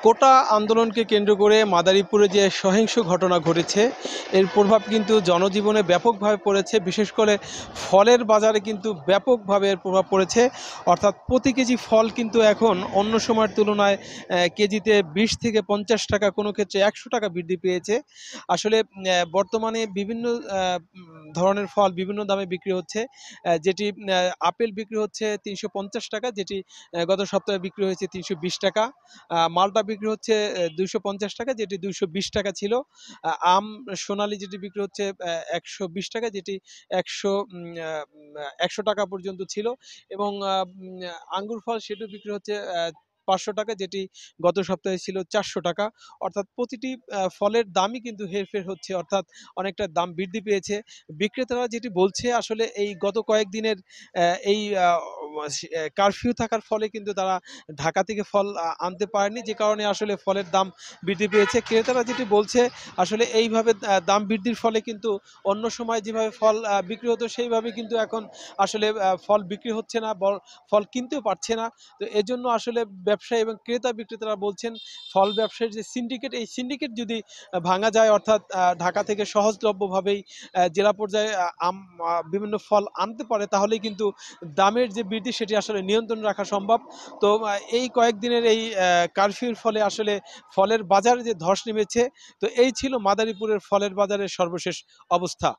কোটা আন্দোলনকে কেন্দ্র করে মাদারীপুরে যে সহিংস ঘটনা ঘটেছে এর প্রভাব কিন্তু জনজীবনে ব্যাপকভাবে পড়েছে। বিশেষ করে ফলের বাজারে কিন্তু ব্যাপকভাবে এর প্রভাব পড়েছে। অর্থাৎ প্রতি কেজি ফল কিন্তু এখন অন্য সময়ের তুলনায় কেজিতে ২০ থেকে ৫০ টাকা, কোনো ক্ষেত্রে ১০০ টাকা বৃদ্ধি পেয়েছে। আসলে বর্তমানে বিভিন্ন ধরনের ফল বিভিন্ন দামে বিক্রি হচ্ছে। যেটি আপেল বিক্রি হচ্ছে ৩৫০ টাকা, যেটি গত সপ্তাহে বিক্রি হয়েছে ৩২০ টাকা। মালটা বিক্রি হচ্ছে ২৫০ টাকা, যেটি ২২০ টাকা ছিল। আম সোনালী যেটি বিক্রি হচ্ছে ১২০ টাকা, যেটি ১০০ টাকা পর্যন্ত ছিল। এবং আঙ্গুর ফল সেটিও বিক্রি হচ্ছে ৫০০ টাকা, যেটি গত সপ্তাহে ছিল ৪০০ টাকা। অর্থাৎ প্রতিটি ফলের দামই কিন্তু হেরফের হচ্ছে, অর্থাৎ অনেকটা দাম বৃদ্ধি পেয়েছে। বিক্রেতারা যেটি বলছে, আসলে এই গত কয়েকদিনের এই কারফিউ থাকার ফলে কিন্তু তারা ঢাকা থেকে ফল আনতে পারেনি, যে কারণে আসলে ফলের দাম বৃদ্ধি পেয়েছে। ক্রেতারা যেটি বলছে, আসলে এইভাবে দাম বৃদ্ধির ফলে কিন্তু অন্য সময় যেভাবে ফল বিক্রি হতো সেইভাবে কিন্তু এখন আসলে ফল বিক্রি হচ্ছে না, ফল কিনতেও পারছে না। তো এজন্য আসলে ব্যবসায়ী এবং ক্রেতা বিক্রেতারা বলছেন, ফল ব্যবসায়ীর যে সিন্ডিকেট, এই সিন্ডিকেট যদি ভাঙা যায়, অর্থাৎ ঢাকা থেকে সহজলভ্যভাবেই জেলা পর্যায়ে বিভিন্ন ফল আনতে পারে, তাহলেই কিন্তু দামের যে বৃদ্ধি সেটি আসলে নিয়ন্ত্রণ রাখা সম্ভব। তো এই কয়েকদিনের এই কারফিউর ফলে আসলে ফলের বাজারে যে ধস নেমেছে, তো এই ছিল মাদারীপুরের ফলের বাজারের সর্বশেষ অবস্থা।